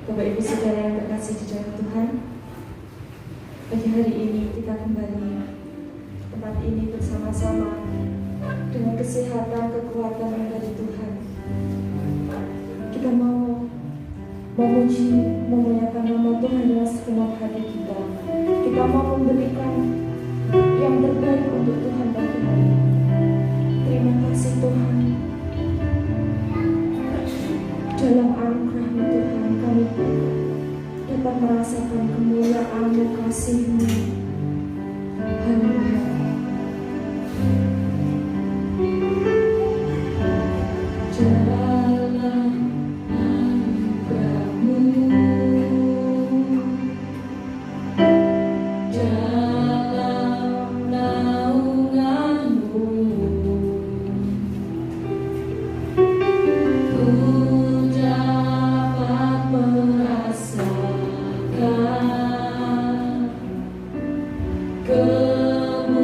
Bapak Ibu Saudara yang terkasih di dalam Tuhan, pagi hari ini kita kembali tempat ini bersama-sama dengan kesehatan, kekuatan dari Tuhan. Kita mau memuji, memuliakan nama Tuhan dengan segenap hati kita. Kita mau memberikan yang terbaik untuk Tuhan pagi hari ini. Terima kasih Tuhan. Dalam anugerah-Mu Tuhan, kami dapat merasakan kemuliaan-Mu, kasih-Mu. Haleluya. Dalam anugerah-Mu, dalam naungan-Mu, ku dapat merasakan kemuliaan-Mu.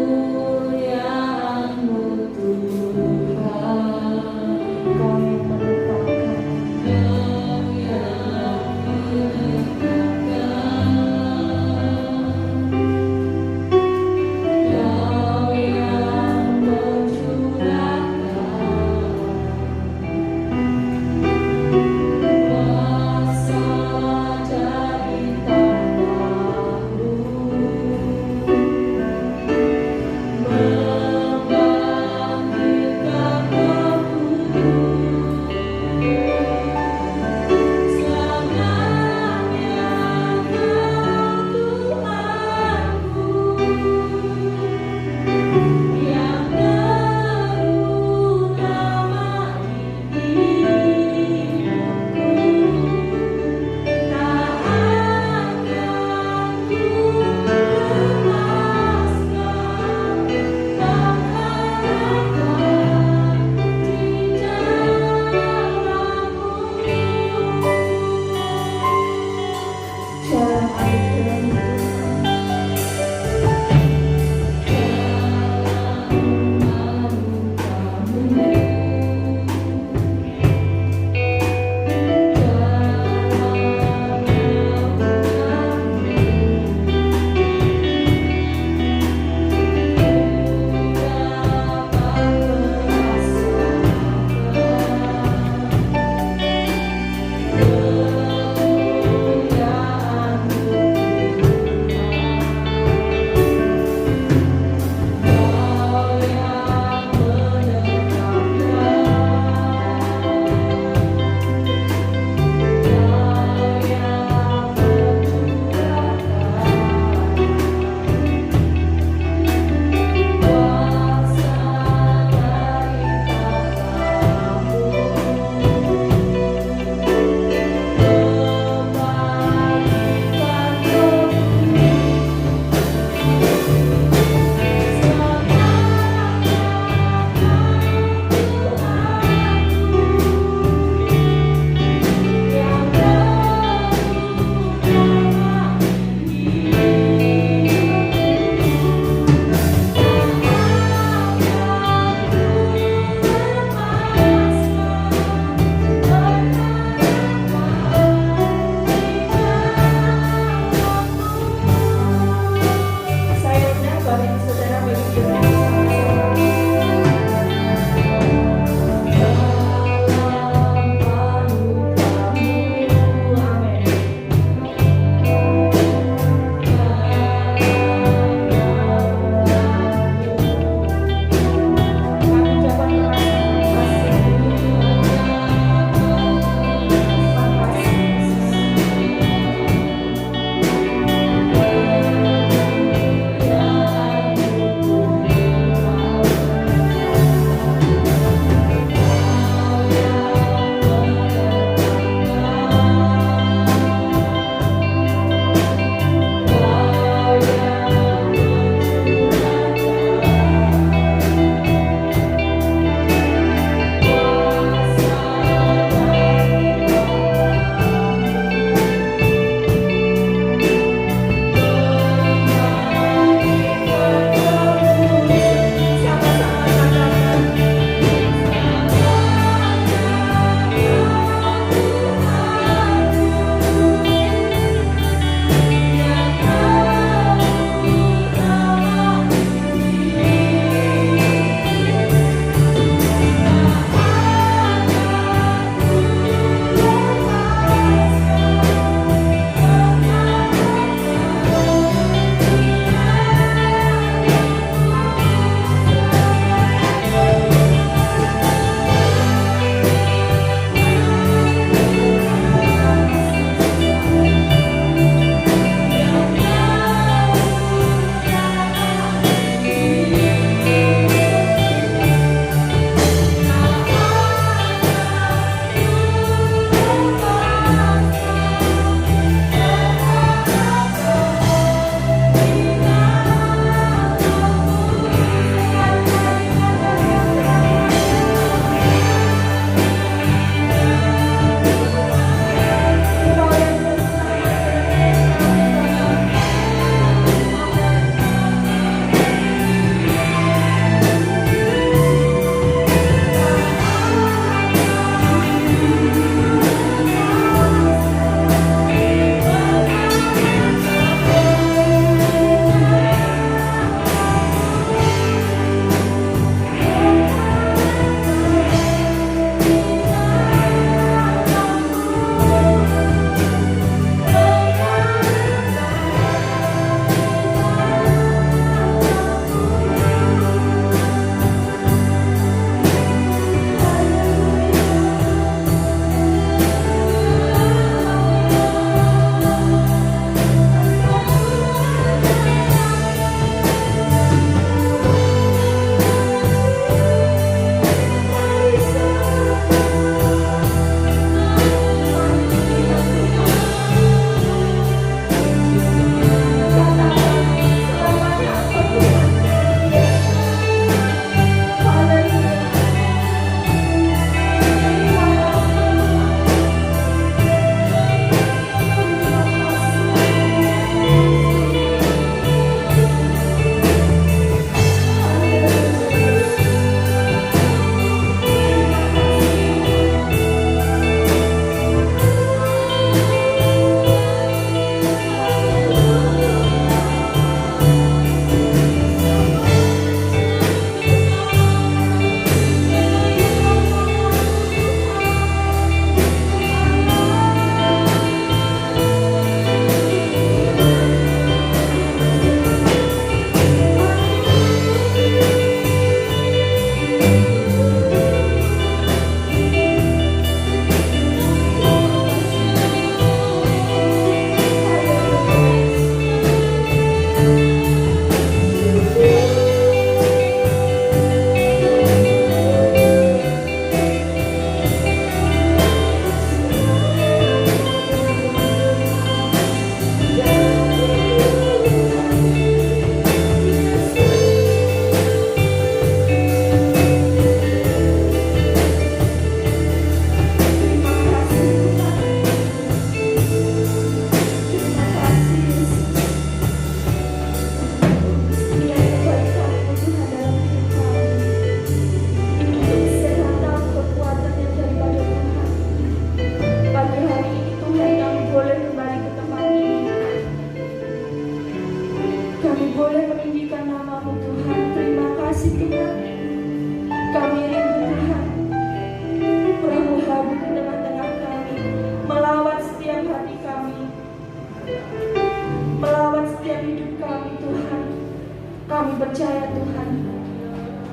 kami percaya Tuhan,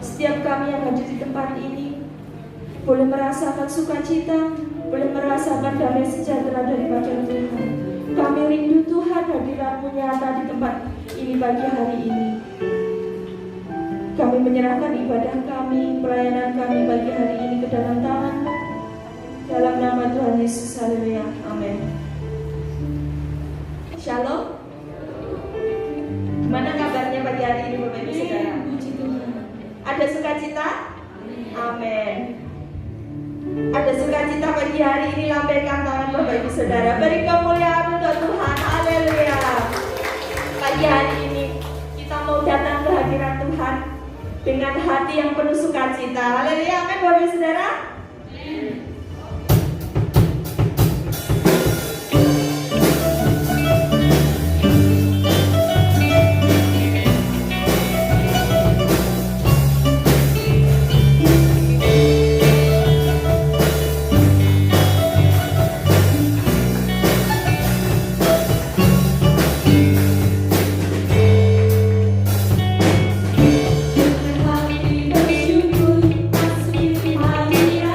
setiap kami yang hadir di tempat ini boleh merasakan sukacita, boleh merasakan damai sejahtera daripada Tuhan. Kami rindu Tuhan hadirat-Mu nyata di tempat ini pagi hari ini. Kami menyerahkan ibadah kami, pelayanan kami pagi hari ini ke dalam tangan-Mu. Dalam nama Tuhan Yesus, haleluya, amin. Shalom. Gimana kabarnya pagi hari ini Bapak Ibu Saudara? Puji Tuhan. Ada sukacita? Amin. Ada sukacita pagi hari ini, lambaikan tangan Bapak Ibu Saudara. Beri kemuliaan untuk Tuhan, haleluya. Pagi hari ini kita mau datang ke hadirat Tuhan dengan hati yang penuh sukacita. Haleluya, amin Bapak Ibu Saudara. Bersyukur, masuki hadirat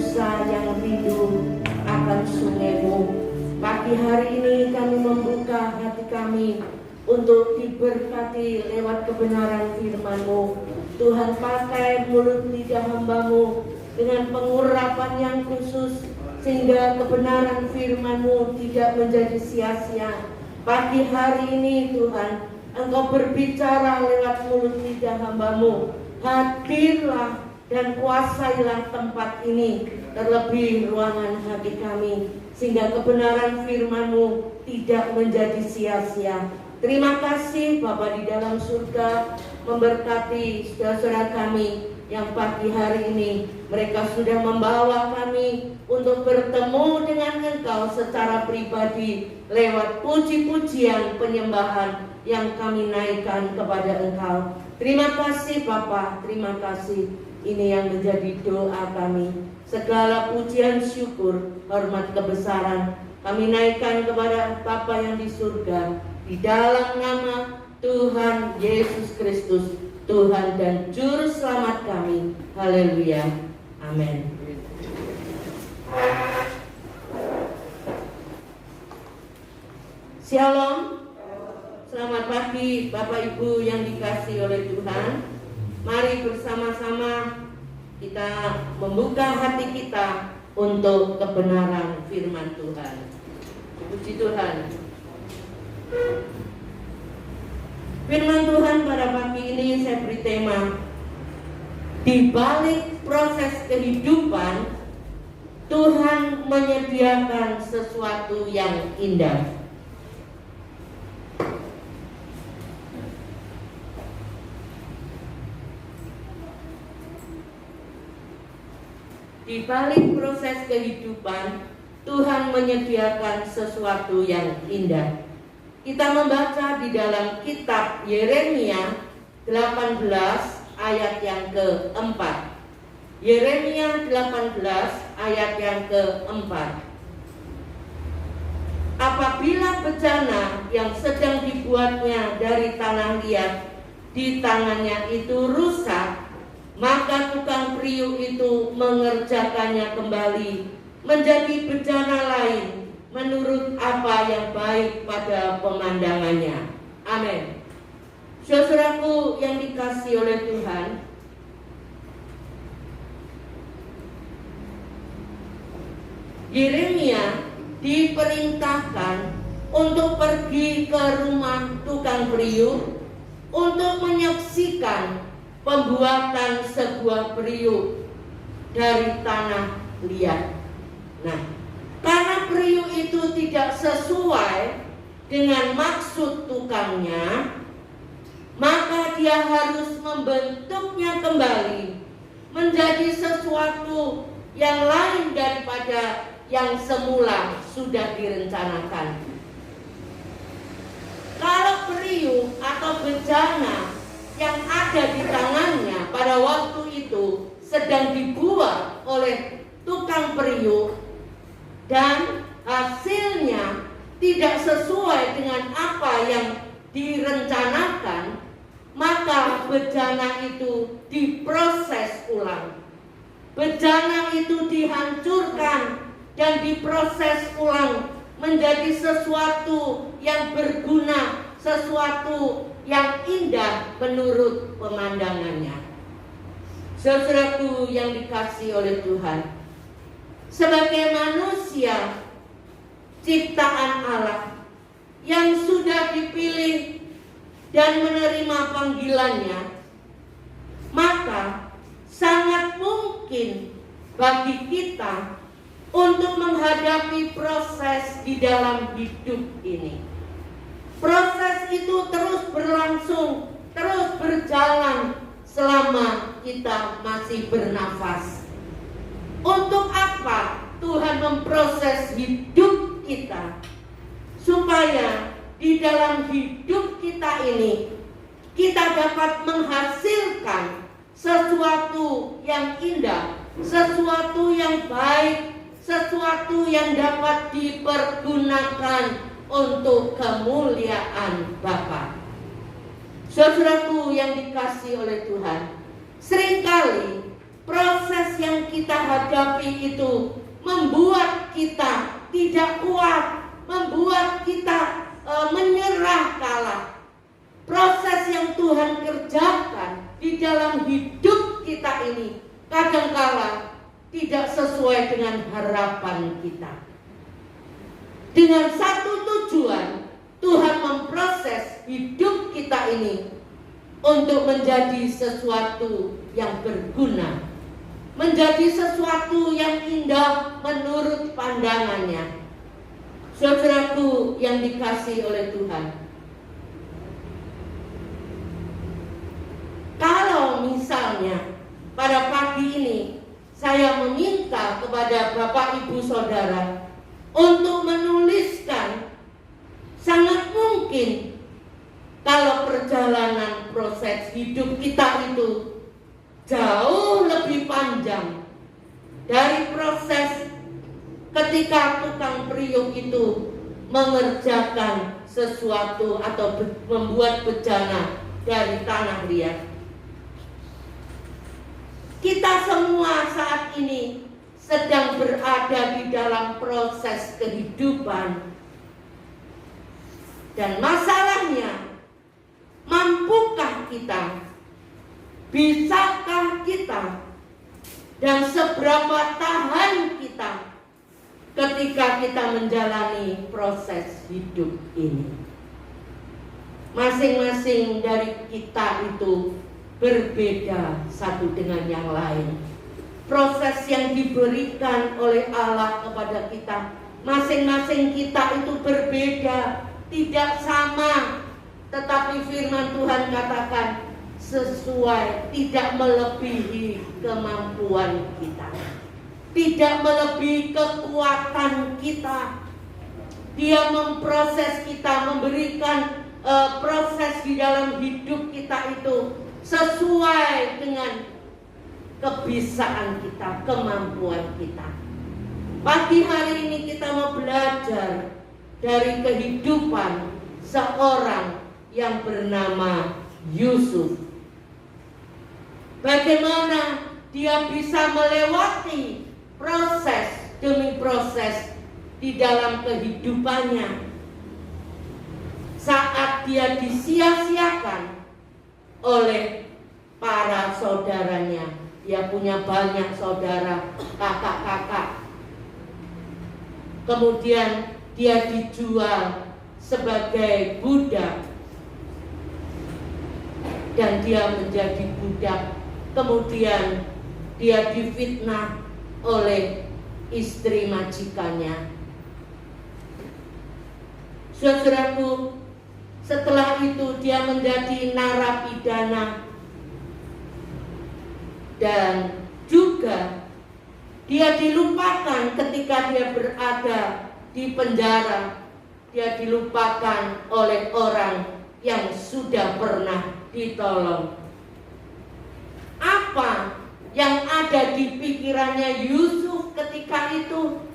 unta yang rindu akan sungai-Mu. Pagi hari ini kami membuka hati kami untuk diberkati lewat kebenaran firman-Mu. Tuhan, pakai mulut lidah hamba-Mu dengan pengurapan yang khusus, sehingga kebenaran firman-Mu tidak menjadi sia-sia. Pagi hari ini Tuhan, Engkau berbicara lewat mulut lidah hamba-Mu. Hadirlah dan kuasailah tempat ini, terlebih ruangan hati kami, sehingga kebenaran firman-Mu tidak menjadi sia-sia. Terima kasih Bapa di dalam surga, memberkati saudara-saudara kami yang pagi hari ini mereka sudah membawa kami untuk bertemu dengan Engkau secara pribadi lewat puji-pujian penyembahan yang kami naikkan kepada Engkau. Terima kasih Bapa, terima kasih. Ini yang menjadi doa kami. Segala pujian, syukur, hormat, kebesaran kami naikkan kepada Bapa yang di surga, di dalam nama Tuhan Yesus Kristus, Tuhan dan Juru Selamat kami. Haleluya. Amin. Shalom. Selamat pagi Bapak Ibu yang dikasihi oleh Tuhan. Mari bersama-sama kita membuka hati kita untuk kebenaran firman Tuhan. Puji Tuhan. Firman Tuhan pada pagi ini saya beri tema, di balik proses kehidupan Tuhan menyediakan sesuatu yang indah. Di balik proses kehidupan, Tuhan menyediakan sesuatu yang indah. Kita membaca di dalam kitab Yeremia 18 ayat yang keempat. Yeremia 18 ayat yang keempat. Apabila bejana yang sedang dibuatnya dari tanah liat di tangannya itu rusak, maka tukang periuk itu mengerjakannya kembali menjadi bejana lain menurut apa yang baik pada pemandangannya. Amin. Saudaraku yang dikasihi oleh Tuhan, Yeremia diperintahkan untuk pergi ke rumah tukang periuk untuk menyaksikan pembuatan sebuah periuk dari tanah liat. Nah, karena periuk itu tidak sesuai dengan maksud tukangnya, maka dia harus membentuknya kembali menjadi sesuatu yang lain daripada yang semula sudah direncanakan. Kalau periuk atau bejana yang ada di tangannya pada waktu itu sedang dibuat oleh tukang periuk dan hasilnya tidak sesuai dengan apa yang direncanakan, maka bejana itu diproses ulang. Bejana itu dihancurkan dan diproses ulang menjadi sesuatu yang berguna, sesuatu yang indah menurut pemandangannya. Saudaraku yang dikasihi oleh Tuhan, sebagai manusia ciptaan Allah yang sudah dipilih dan menerima panggilannya, maka sangat mungkin bagi kita untuk menghadapi proses di dalam hidup ini. Proses itu terus berlangsung, terus berjalan selama kita masih bernafas. Untuk apa Tuhan memproses hidup kita? Supaya di dalam hidup kita ini kita dapat menghasilkan sesuatu yang indah, sesuatu yang baik, sesuatu yang dapat dipergunakan untuk kemuliaan Bapa. Saudaraku yang dikasihi oleh Tuhan, seringkali proses yang kita hadapi itu membuat kita tidak kuat, membuat kita menyerah kalah. Proses yang Tuhan kerjakan di dalam hidup kita ini kadangkala tidak sesuai dengan harapan kita. Dengan satu tujuan, Tuhan memproses hidup kita ini untuk menjadi sesuatu yang berguna, menjadi sesuatu yang indah menurut pandangannya. Saudaraku yang dikasihi oleh Tuhan, kalau misalnya pada pagi ini saya meminta kepada Bapak Ibu Saudara untuk menuliskan, sangat mungkin kalau perjalanan proses hidup kita itu jauh lebih panjang dari proses ketika tukang periuk itu mengerjakan sesuatu atau membuat bejana dari tanah liat. Kita semua saat ini sedang berada di dalam proses kehidupan. Dan masalahnya, mampukah kita? Bisakah kita? Dan seberapa tahan kita ketika kita menjalani proses hidup ini? Masing-masing dari kita itu berbeda satu dengan yang lain. Proses yang diberikan oleh Allah kepada kita, masing-masing kita itu berbeda, tidak sama. Tetapi firman Tuhan katakan sesuai, tidak melebihi kemampuan kita, tidak melebihi kekuatan kita. Dia memproses kita, memberikan proses di dalam hidup kita itu sesuai dengan kebisaan kita, kemampuan kita. Pagi hari ini kita mau belajar dari kehidupan seorang yang bernama Yusuf. Bagaimana dia bisa melewati proses demi proses di dalam kehidupannya saat dia disia-siakan oleh para saudaranya. Dia punya banyak saudara, kakak-kakak. Kemudian dia dijual sebagai budak dan dia menjadi budak. Kemudian dia difitnah oleh istri majikannya. Saudaraku, setelah itu dia menjadi narapidana dan juga dia dilupakan ketika dia berada di penjara. Dia dilupakan oleh orang yang sudah pernah ditolong. Apa yang ada di pikirannya Yusuf ketika itu?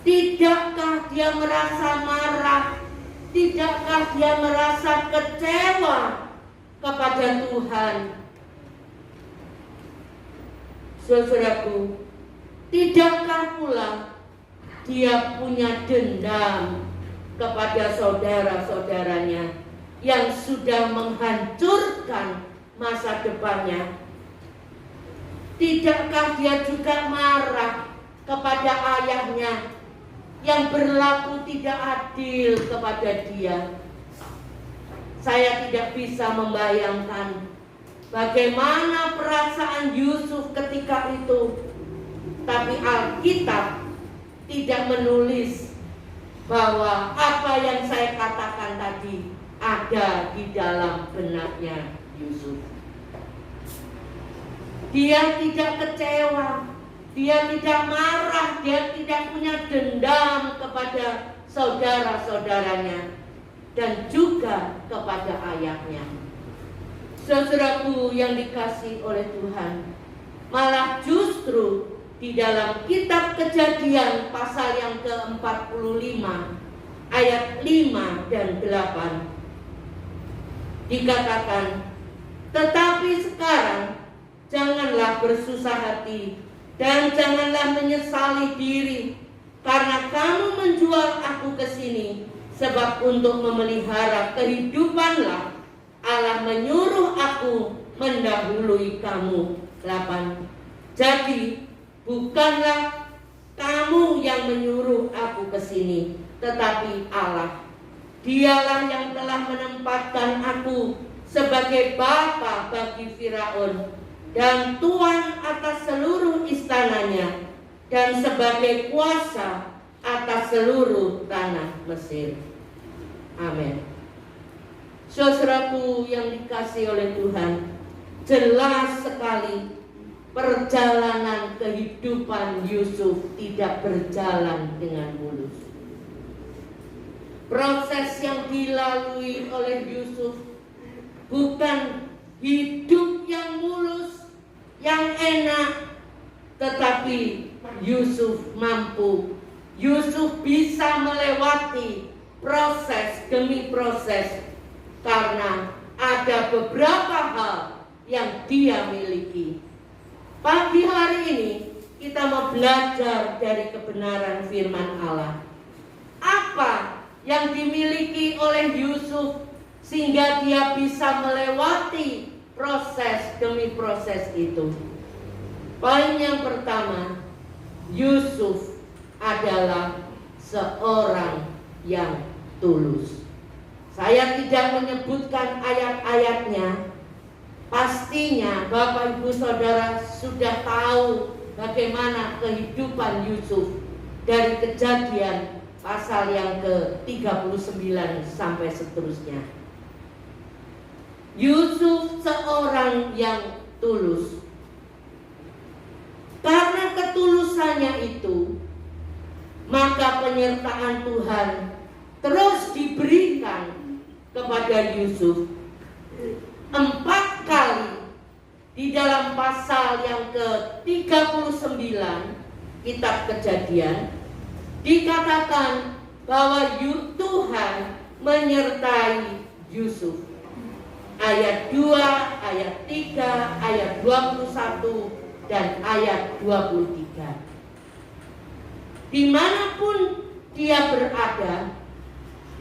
Tidakkah dia merasa marah? Tidakkah dia merasa kecewa kepada Tuhan? Saudaraku, tidakkah pula dia punya dendam kepada saudara-saudaranya yang sudah menghancurkan masa depannya? Tidakkah dia juga marah kepada ayahnya yang berlaku tidak adil kepada dia? Saya tidak bisa membayangkan bagaimana perasaan Yusuf ketika itu. Tapi Alkitab tidak menulis bahwa apa yang saya katakan tadi ada di dalam benaknya Yusuf. Dia tidak kecewa, dia tidak marah, dia tidak punya dendam kepada saudara-saudaranya dan juga kepada ayahnya. Saudaraku yang dikasihi oleh Tuhan, malah justru di dalam kitab Kejadian pasal yang ke-45 ayat 5 dan 8 dikatakan, tetapi sekarang janganlah bersusah hati dan janganlah menyesali diri karena kamu menjual aku ke sini, sebab untuk memelihara kehidupanlah Allah menyuruh aku mendahului kamu. 8. Jadi bukanlah kamu yang menyuruh aku ke sini, tetapi Allah. Dialah yang telah menempatkan aku sebagai bapa bagi Firaun dan tuan atas seluruh istananya dan sebagai kuasa atas seluruh tanah Mesir. Amin. Saudaraku yang dikasihi oleh Tuhan, jelas sekali perjalanan kehidupan Yusuf tidak berjalan dengan mulus. Proses yang dilalui oleh Yusuf bukan hidup yang mulus, yang enak, tetapi Yusuf mampu. Yusuf bisa melewati proses demi proses karena ada beberapa hal yang dia miliki. Pagi hari ini kita mau belajar dari kebenaran firman Allah. Apa yang dimiliki oleh Yusuf sehingga dia bisa melewati proses demi proses itu? Poin yang pertama, Yusuf adalah seorang yang tulus. Saya tidak menyebutkan ayat-ayatnya. Pastinya Bapak Ibu Saudara sudah tahu bagaimana kehidupan Yusuf dari Kejadian pasal yang ke-39 sampai seterusnya. Yusuf seorang yang tulus. Karena ketulusannya itu, maka penyertaan Tuhan terus diberikan kepada Yusuf 4 kali di dalam pasal yang ke-39 kitab Kejadian dikatakan bahwa Tuhan menyertai Yusuf. Ayat 2, ayat 3, ayat 21 dan ayat 23. Dimanapun dia berada,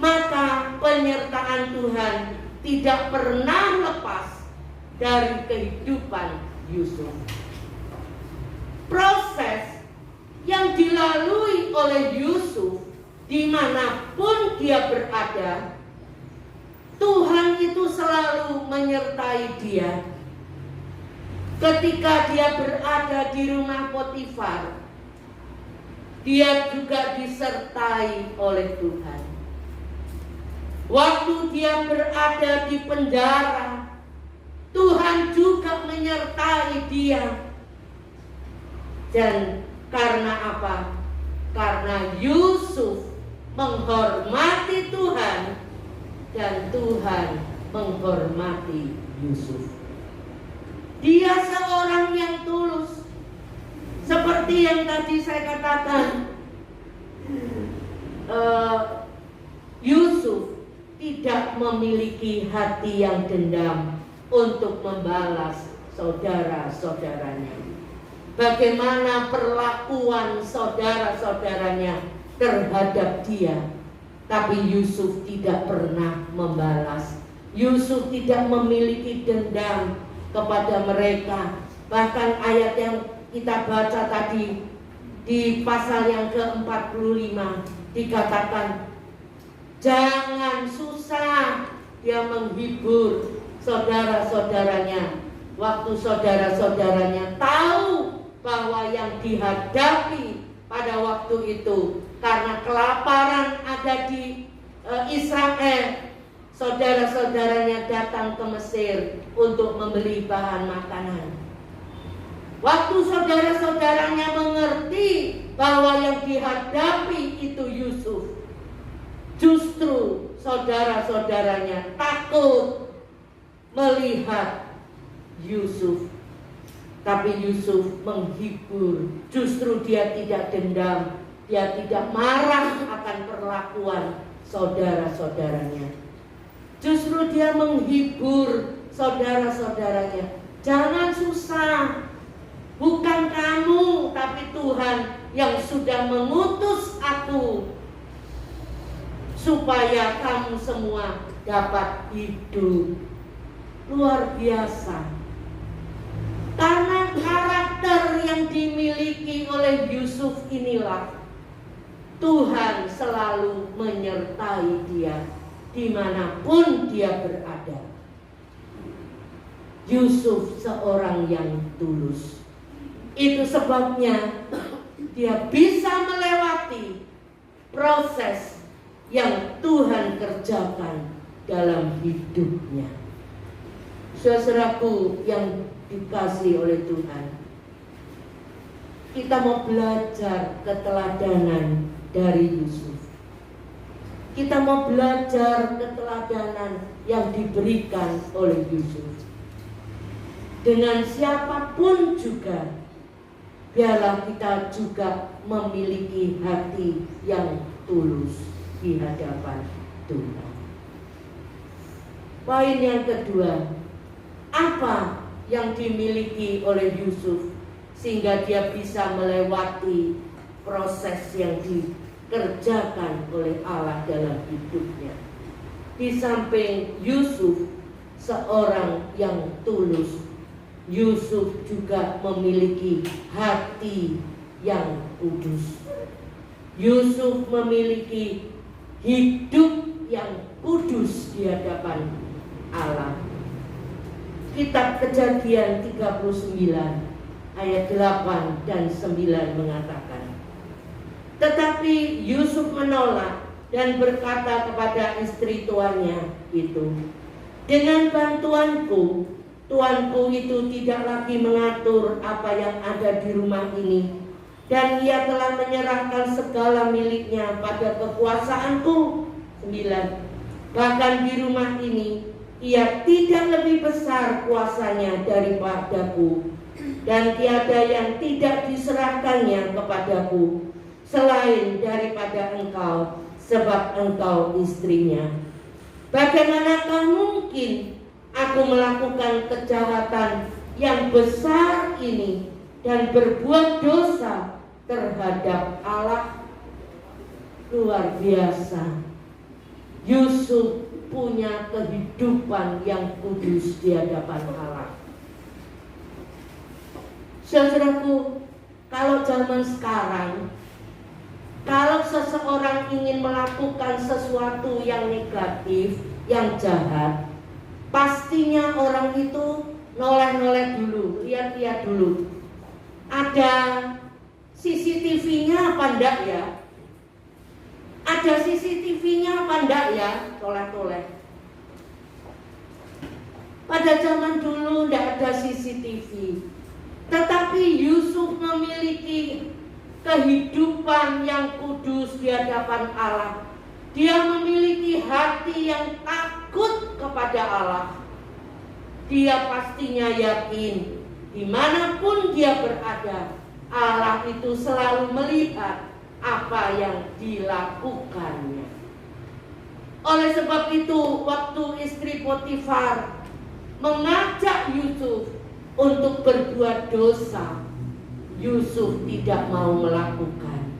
maka penyertaan Tuhan tidak pernah lepas dari kehidupan Yusuf. Proses yang dilalui oleh Yusuf dimanapun dia berada, Tuhan itu selalu menyertai dia. Ketika dia berada di rumah Potifar, dia juga disertai oleh Tuhan. Waktu dia berada di penjara, Tuhan juga menyertai dia. Dan karena apa? Karena Yusuf menghormati Tuhan dan Tuhan menghormati Yusuf. Dia seorang yang tulus. Seperti yang tadi saya katakan, Yusuf tidak memiliki hati yang dendam untuk membalas saudara-saudaranya. Bagaimana perlakuan saudara-saudaranya terhadap dia, tapi Yusuf tidak pernah membalas. Yusuf tidak memiliki dendam kepada mereka. Bahkan ayat yang kita baca tadi di pasal yang ke-45 dikatakan, jangan susah dia menghibur saudara-saudaranya waktu saudara-saudaranya tahu bahwa yang dihadapi pada waktu itu karena kelaparan ada di Israel. Saudara-saudaranya datang ke Mesir untuk membeli bahan makanan. Waktu saudara-saudaranya mengerti bahwa yang dihadapi itu Yusuf, justru saudara-saudaranya takut melihat Yusuf. Tapi Yusuf menghibur. Justru dia tidak dendam, dia tidak marah akan perlakuan saudara-saudaranya. Justru dia menghibur saudara-saudaranya. Jangan susah. Bukan kamu, tapi Tuhan yang sudah mengutus aku supaya kamu semua dapat hidup. Luar biasa. Karena karakter yang dimiliki oleh Yusuf inilah Tuhan selalu menyertai dia dimanapun dia berada. Yusuf seorang yang tulus. Itu sebabnya dia bisa melewati proses yang Tuhan kerjakan dalam hidupnya. Saudaraku yang dikasihi oleh Tuhan, kita mau belajar keteladanan dari Yusuf. Kita mau belajar keteladanan yang diberikan oleh Yusuf. Dengan siapapun juga, biarlah kita juga memiliki hati yang tulus di hadapan Tuhan. Poin yang kedua, apa yang dimiliki oleh Yusuf sehingga dia bisa melewati proses yang dikerjakan oleh Allah dalam hidupnya? Di samping Yusuf seorang yang tulus, Yusuf juga memiliki hati yang kudus. Yusuf memiliki hidup yang kudus di hadapan Allah. Kitab Kejadian 39 ayat 8 dan 9 mengatakan, tetapi Yusuf menolak dan berkata kepada istri tuannya itu, dengan bantuanku, tuanku itu tidak lagi mengatur apa yang ada di rumah ini, dan ia telah menyerahkan segala miliknya pada kekuasaanku. 9. Bahkan di rumah ini ia tidak lebih besar kuasanya daripadaku, dan tiada yang tidak diserahkannya kepadaku selain daripada engkau, sebab engkau istrinya. Bagaimanakah mungkin aku melakukan kejahatan yang besar ini dan berbuat dosa terhadap Allah? Luar biasa. Yusuf punya kehidupan yang kudus di hadapan Allah. Saudaraku, kalau zaman sekarang, kalau seseorang ingin melakukan sesuatu yang negatif, yang jahat, pastinya orang itu noleh-noleh dulu, lihat-lihat dulu. Ada CCTV-nya apa enggak ya? Ada CCTV-nya apa enggak ya? Toleh-toleh. Pada zaman dulu enggak ada CCTV. Tetapi Yusuf memiliki kehidupan yang kudus di hadapan Allah. Dia memiliki hati yang takut kepada Allah. Dia pastinya yakin dimanapun dia berada, Allah itu selalu melihat apa yang dilakukannya. Oleh sebab itu, waktu istri Potifar mengajak Yusuf untuk berbuat dosa, Yusuf tidak mau melakukan.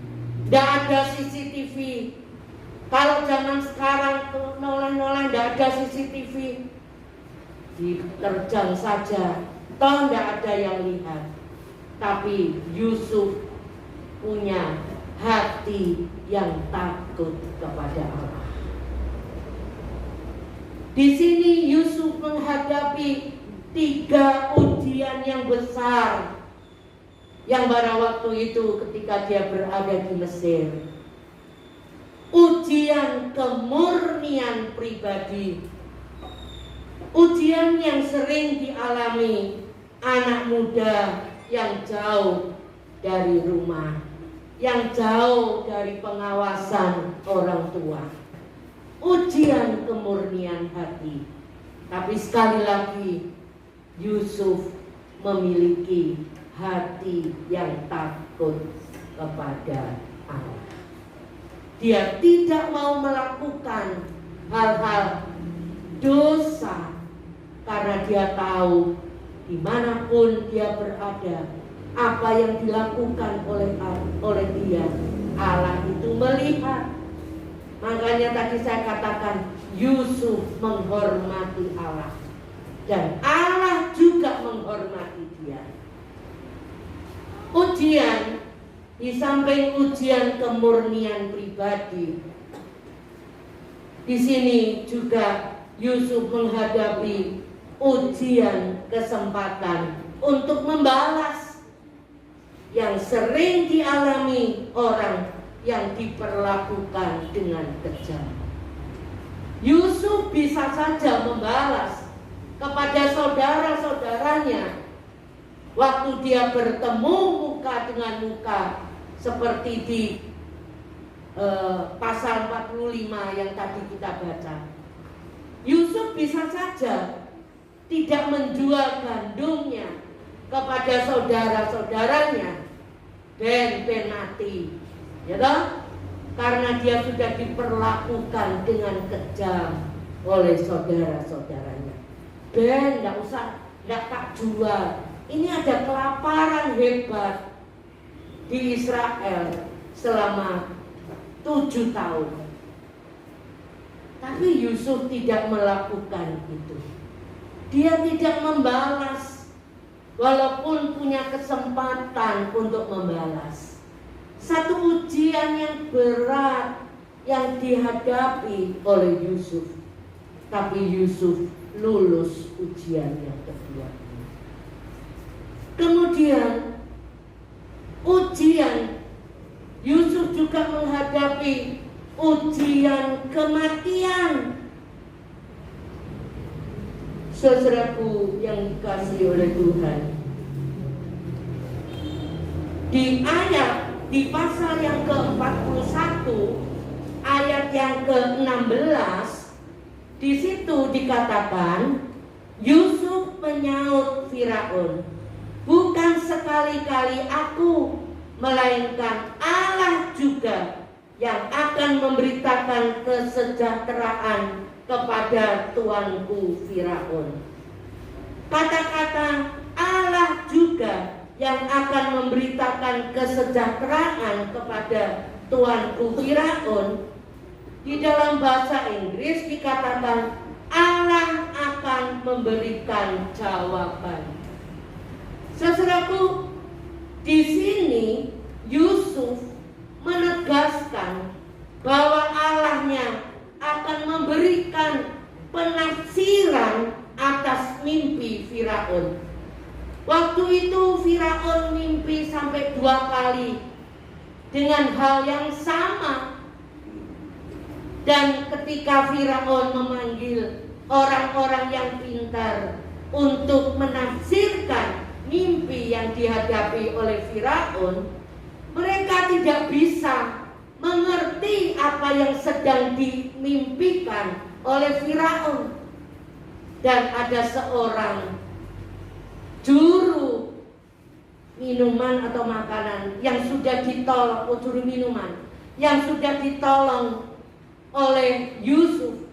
Tidak ada CCTV. Kalau zaman sekarang noleh-noleh tidak ada CCTV, diterjang saja, toh tidak ada yang lihat. Tapi Yusuf punya hati yang takut kepada Allah. Di sini Yusuf menghadapi 3 ujian yang besar yang pada waktu itu ketika dia berada di Mesir. Ujian kemurnian pribadi, ujian yang sering dialami anak muda yang jauh dari rumah, yang jauh dari pengawasan orang tua. Ujian kemurnian hati. Tapi sekali lagi, Yusuf memiliki hati yang takut kepada Allah. Dia tidak mau melakukan hal-hal dosa karena dia tahu dimanapun dia berada, apa yang dilakukan oleh dia, Allah itu melihat. Makanya tadi saya katakan Yusuf menghormati Allah, dan Allah juga menghormati dia. Ujian, di samping ujian kemurnian pribadi, di sini juga Yusuf menghadapi ujian kesempatan untuk membalas yang sering dialami orang yang diperlakukan dengan kejam. Yusuf bisa saja membalas kepada saudara-saudaranya waktu dia bertemu muka dengan muka, seperti di pasal 45 yang tadi kita baca. Yusuf bisa saja tidak menjual gandumnya kepada saudara-saudaranya ben mati, ya toh? Karena dia sudah diperlakukan dengan kejam oleh saudara-saudaranya. Ben, enggak tak jual. Ini ada kelaparan hebat di Israel selama 7 tahun. Tapi Yusuf tidak melakukan itu. Dia tidak membalas, walaupun punya kesempatan untuk membalas. Satu ujian yang berat yang dihadapi oleh Yusuf, tapi Yusuf lulus ujian yang kedua. Kemudian ujian, Yusuf juga menghadapi ujian kematian. Saudaraku yang dikasihi oleh Tuhan, di pasal yang ke-41 ayat yang ke-16, di situ dikatakan Yusuf menyaut Firaun, "Bukan sekali-kali aku, melainkan Allah juga yang akan memberitakan kesejahteraan kepada tuanku Firaun." Kata-kata Allah juga yang akan memberitakan kesejahteraan kepada tuanku Firaun, di dalam bahasa Inggris dikatakan Allah akan memberikan jawaban. Saudaraku, di sini Yusuf menegaskan bahwa Allahnya akan memberikan penafsiran atas mimpi Firaun. Waktu itu Firaun mimpi sampai 2 kali dengan hal yang sama. Dan ketika Firaun memanggil orang-orang yang pintar untuk menafsirkan mimpi yang dihadapi oleh Firaun, mereka tidak bisa mengerti apa yang sedang dimimpikan oleh Firaun. Dan ada seorang juru minuman atau makanan yang sudah ditolong, juru minuman yang sudah ditolong oleh Yusuf,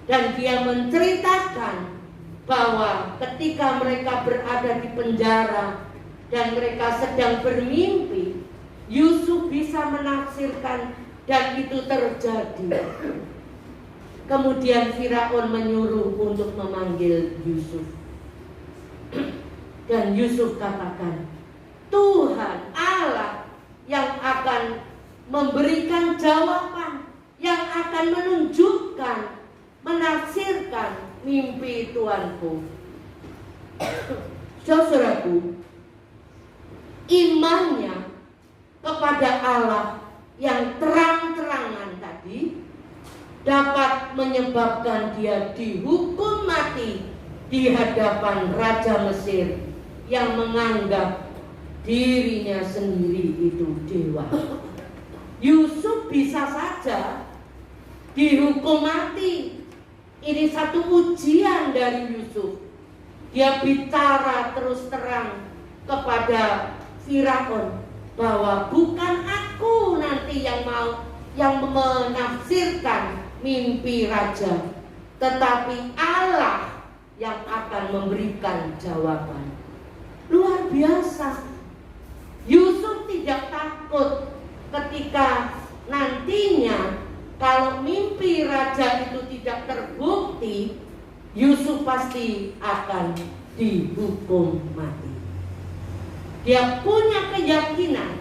dan dia menceritakan bahwa ketika mereka berada di penjara dan mereka sedang bermimpi, Yusuf bisa menafsirkan dan itu terjadi. Kemudian Firaun menyuruh untuk memanggil Yusuf, dan Yusuf katakan, Tuhan Allah yang akan memberikan jawaban, yang akan menunjukkan, menafsirkan mimpi tuanku. Saudaraku, imannya kepada Allah yang terang-terangan tadi dapat menyebabkan dia dihukum mati di hadapan Raja Mesir yang menganggap dirinya sendiri itu dewa. Yusuf bisa saja dihukum mati. Ini satu ujian dari Yusuf. Dia bicara terus terang kepada Firaun bahwa bukan aku nanti yang menafsirkan mimpi raja, tetapi Allah yang akan memberikan jawaban. Luar biasa. Yusuf tidak takut ketika nantinya kalau mimpi raja itu tidak terbukti, Yusuf pasti akan dihukum mati. Dia punya keyakinan,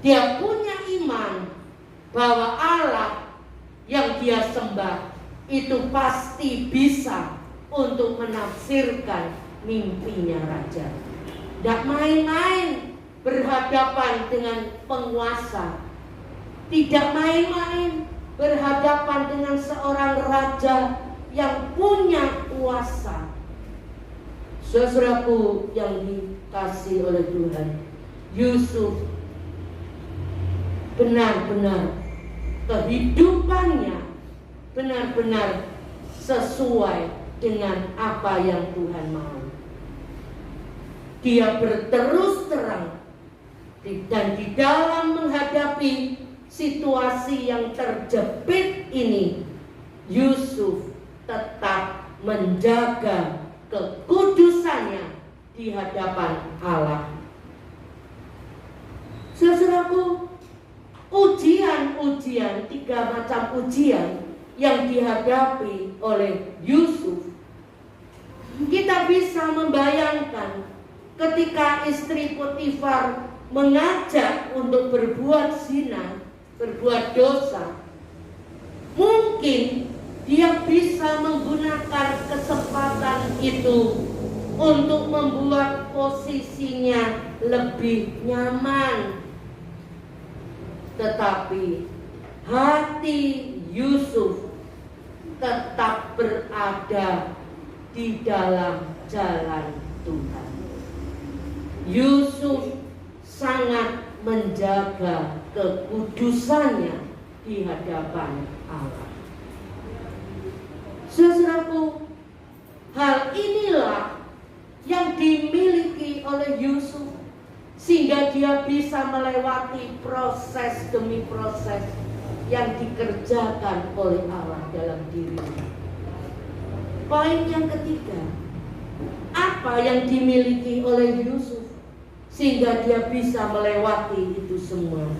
dia punya iman bahwa Allah yang dia sembah itu pasti bisa untuk menafsirkan mimpinya raja. Tidak main-main berhadapan dengan penguasa, tidak main-main berhadapan dengan seorang raja yang punya kuasa. Saudaraku yang dikasihi oleh Tuhan, Yusuf benar-benar kehidupannya benar-benar sesuai dengan apa yang Tuhan mau. Dia berterus terang dan di dalam menghadapi situasi yang terjepit ini, Yusuf tetap menjaga kekudusannya di hadapan Allah. Saudaraku, ujian-ujian, 3 macam ujian yang dihadapi oleh Yusuf, kita bisa membayangkan ketika istri Potifar mengajak untuk berbuat zina, berbuat dosa, mungkin dia bisa menggunakan kesempatan itu untuk membuat posisinya lebih nyaman. Tetapi hati Yusuf tetap berada di dalam jalan Tuhan. Yusuf sangat menjaga kekudusannya di hadapan Allah. Saudaraku, hal inilah yang dimiliki oleh Yusuf sehingga dia bisa melewati proses demi proses yang dikerjakan oleh Allah dalam dirinya. Poin yang ketiga, apa yang dimiliki oleh Yusuf sehingga dia bisa melewati itu semua?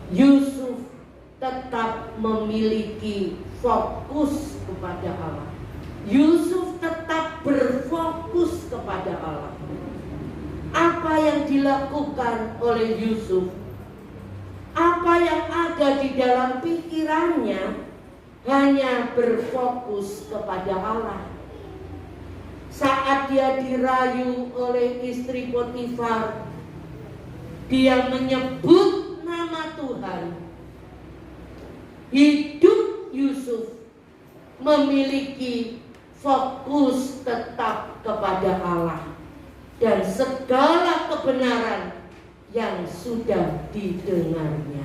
Yusuf tetap memiliki fokus kepada Allah. Yusuf tetap berfokus kepada Allah. Apa yang dilakukan oleh Yusuf, apa yang ada di dalam pikirannya, hanya berfokus kepada Allah. Saat dia dirayu oleh istri Potifar, dia menyebut nama Tuhan. Hidup Yusuf memiliki fokus tetap kepada Allah dan segala kebenaran yang sudah didengarnya.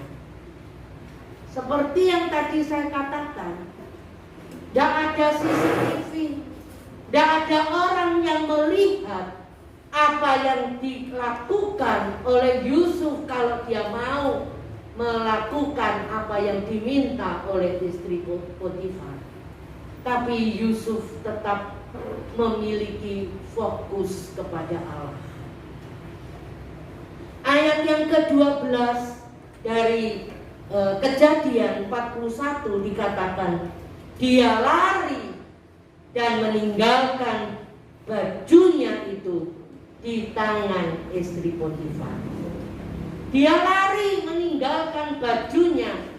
Seperti yang tadi saya katakan, tidak ada CCTV, tidak ada orang yang melihat apa yang dilakukan oleh Yusuf kalau dia mau melakukan apa yang diminta oleh istri Potifar. Tapi Yusuf tetap memiliki fokus kepada Allah. Ayat yang ke-12 dari Kejadian 41 dikatakan, dia lari dan meninggalkan bajunya itu di tangan istri Potifar. Dia lari meninggalkan bajunya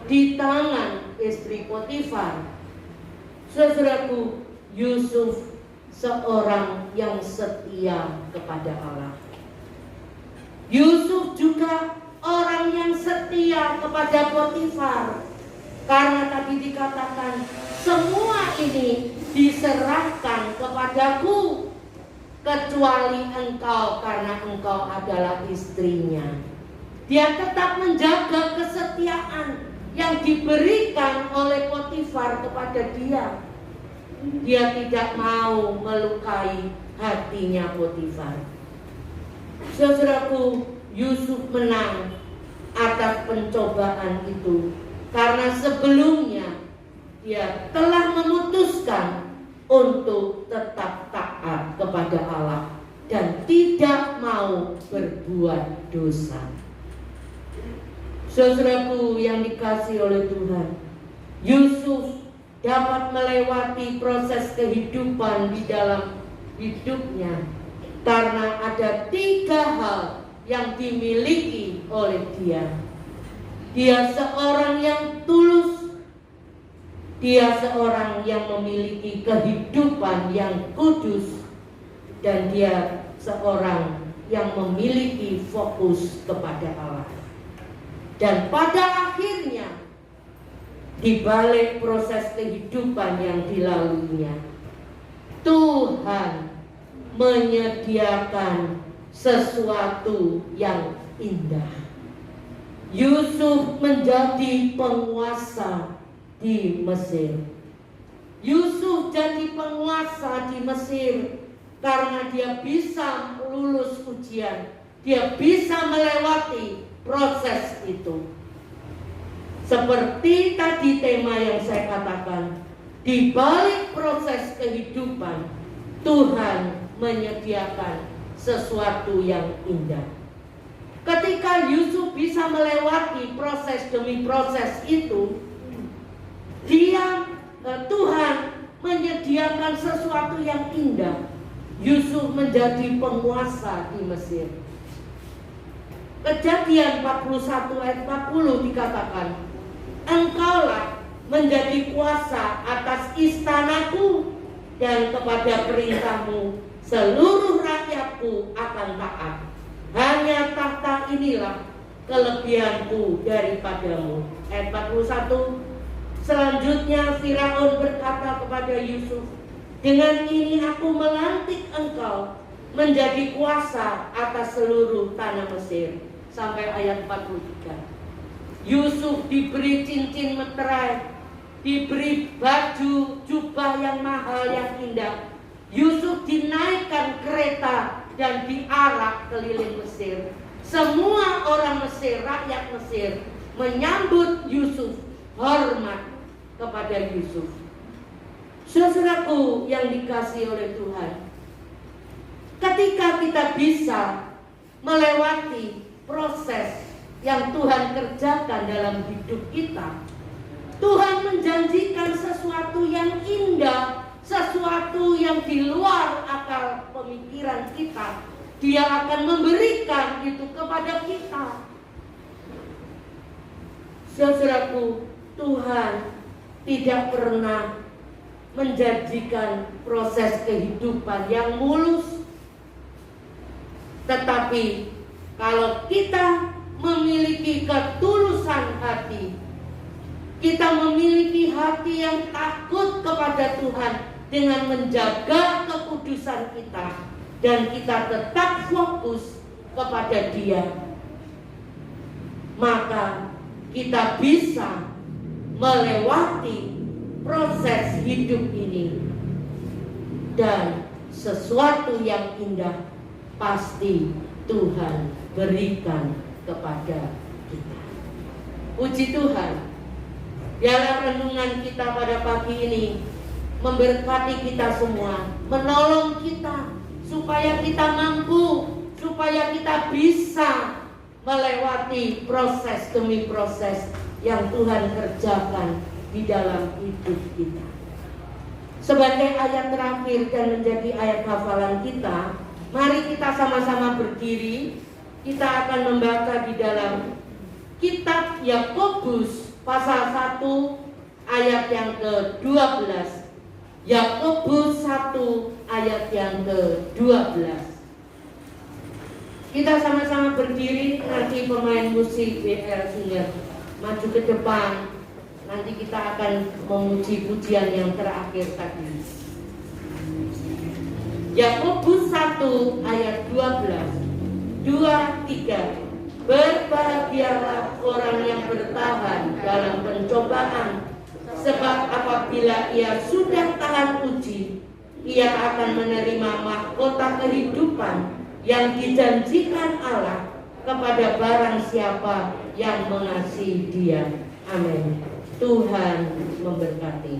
di tangan istri Potifar. Saudaraku, Yusuf seorang yang setia kepada Allah. Yusuf juga orang yang setia kepada Potifar, karena tadi dikatakan semua ini diserahkan kepadaku kecuali engkau, karena engkau adalah istrinya. Dia tetap menjaga kesetiaan yang diberikan oleh Potifar kepada dia. Dia tidak mau melukai hatinya Potifar. Saudaraku, Yusuf menang atas pencobaan itu karena sebelumnya dia telah memutuskan untuk tetap taat kepada Allah dan tidak mau berbuat dosa. Saudaraku yang dikasihi oleh Tuhan, Yusuf dapat melewati proses kehidupan di dalam hidupnya karena ada 3 hal yang dimiliki oleh dia. Dia seorang yang tulus, dia seorang yang memiliki kehidupan yang kudus, dan dia seorang yang memiliki fokus kepada Allah. Dan pada akhirnya, di balik proses kehidupan yang dilaluinya, Tuhan menyediakan sesuatu yang indah. Yusuf menjadi penguasa di Mesir. Yusuf jadi penguasa di Mesir karena dia bisa lulus ujian, dia bisa melewati proses itu. Seperti tadi tema yang saya katakan, di balik proses kehidupan, Tuhan menyediakan sesuatu yang indah. Ketika Yusuf bisa melewati proses demi proses itu, Tuhan menyediakan sesuatu yang indah. Yusuf menjadi penguasa di Mesir. Kejadian 41 ayat 40 dikatakan, engkaulah menjadi kuasa atas istanaku, dan kepada perintahmu seluruh rakyatku akan taat. Hanya tahta inilah kelebihanku daripadamu. Ayat 41. Selanjutnya Firaun berkata kepada Yusuf, dengan ini aku melantik engkau menjadi kuasa atas seluruh tanah Mesir. Sampai ayat 43. Yusuf diberi cincin meterai, diberi baju jubah yang mahal yang indah. Yusuf dinaikkan kereta dan diarak keliling Mesir. Semua orang Mesir, rakyat Mesir, menyambut Yusuf, hormat kepada Yusuf. Saudaraku yang dikasihi oleh Tuhan, ketika kita bisa melewati proses yang Tuhan kerjakan dalam hidup kita, Tuhan menjanjikan sesuatu yang indah, sesuatu yang di luar akal pemikiran kita. Dia akan memberikan itu kepada kita. Saudaraku, Tuhan tidak pernah menjanjikan proses kehidupan yang mulus. Tetapi kalau kita memiliki ketulusan hati, kita memiliki hati yang takut kepada Tuhan dengan menjaga kekudusan kita, dan kita tetap fokus kepada Dia, maka kita bisa melewati proses hidup ini, dan sesuatu yang indah pasti Tuhan berikan kepada kita. Puji Tuhan, biarlah renungan kita pada pagi ini memberkati kita semua, menolong kita supaya kita mampu, supaya kita bisa melewati proses demi proses yang Tuhan kerjakan di dalam hidup kita. Sebagai ayat terakhir dan menjadi ayat hafalan kita, mari kita sama-sama berdiri. Kita akan membaca di dalam kitab Yakobus pasal 1 ayat yang ke-12. Yakobus 1 ayat yang ke-12. Kita sama-sama berdiri. Nanti pemain musik BL Singer maju ke depan. Nanti kita akan memuji pujian yang terakhir tadi. Yakobus 1 ayat 12. 2, 3. Berbahagialah orang yang bertahan dalam pencobaan, sebab apabila ia sudah tahan uji, ia akan menerima mahkota kehidupan yang dijanjikan Allah kepada barang siapa yang mengasihi Dia. Amin. Tuhan memberkati.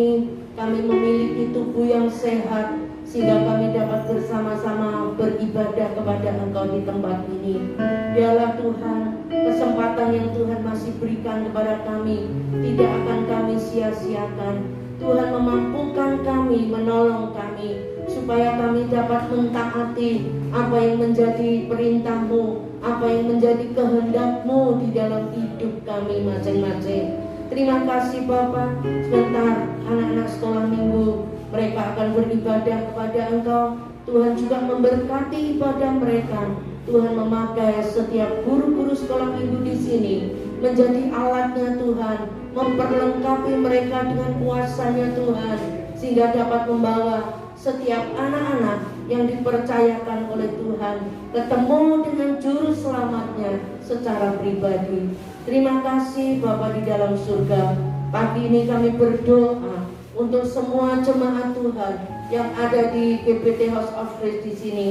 ini kami memiliki tubuh yang sehat, sehingga kami dapat bersama-sama beribadah kepada Engkau di tempat ini. Biarlah Tuhan, kesempatan yang Tuhan masih berikan kepada kami tidak akan kami sia-siakan. Tuhan memampukan kami, menolong kami, supaya kami dapat mentaati apa yang menjadi perintah-Mu, apa yang menjadi kehendak-Mu di dalam hidup kami masing-masing. Terima kasih Bapa. Sebentar anak-anak sekolah minggu mereka akan beribadah kepada Engkau. Tuhan juga memberkati ibadah mereka. Tuhan memakai setiap guru-guru sekolah minggu di sini menjadi alatnya Tuhan, memperlengkapi mereka dengan kuasa-Nya Tuhan, sehingga dapat membawa setiap anak-anak yang dipercayakan oleh Tuhan ketemu dengan juru selamatnya secara pribadi. Terima kasih Bapa di dalam surga. Pagi ini kami berdoa untuk semua jemaat Tuhan yang ada di GPT House of Grace di sini.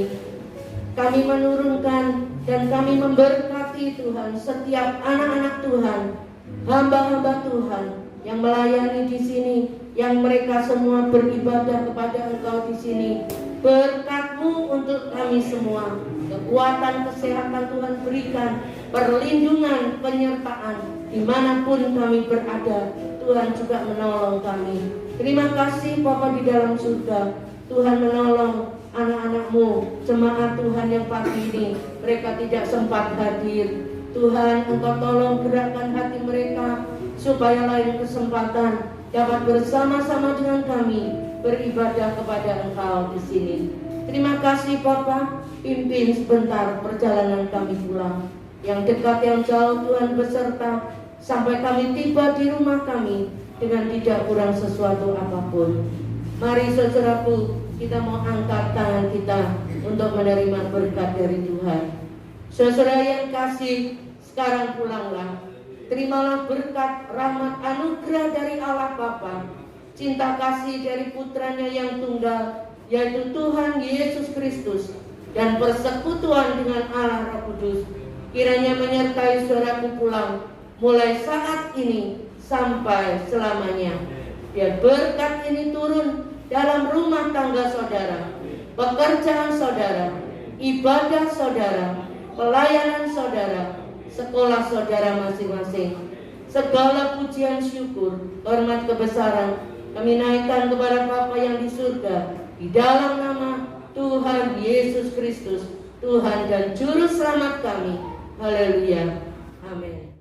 Kami menurunkan dan kami memberkati Tuhan setiap anak-anak Tuhan, hamba-hamba Tuhan yang melayani di sini, yang mereka semua beribadah kepada Engkau di sini. Berkat-Mu untuk kami semua, kekuatan, kesehatan Tuhan berikan, perlindungan, penyertaan dimanapun kami berada. Tuhan juga menolong kami. Terima kasih Bapa di dalam surga. Tuhan menolong anak-anak-Mu, jemaat Tuhan yang pagi ini mereka tidak sempat hadir. Tuhan, Engkau tolong gerakkan hati mereka supaya lain kesempatan dapat bersama-sama dengan kami beribadah kepada Engkau di sini. Terima kasih Bapa, pimpin sebentar perjalanan kami pulang. Yang dekat yang jauh Tuhan beserta sampai kami tiba di rumah kami dengan tidak kurang sesuatu apapun. Mari saudaraku, kita mau angkat tangan kita untuk menerima berkat dari Tuhan. Saudara yang kasih, sekarang pulanglah. Terimalah berkat, rahmat, anugerah dari Allah Bapa, cinta kasih dari putranya yang tunggal, yaitu Tuhan Yesus Kristus, dan persekutuan dengan Allah Roh Kudus, kiranya menyertai saudaraku pulang, mulai saat ini sampai selamanya. Biar berkat ini turun dalam rumah tangga saudara, pekerjaan saudara, ibadah saudara, pelayanan saudara, sekolah saudara masing-masing. Segala pujian, syukur, hormat, kebesaran kami naikkan kepada Bapa yang di surga, di dalam nama Tuhan Yesus Kristus, Tuhan dan Juru Selamat kami. Haleluya. Amin.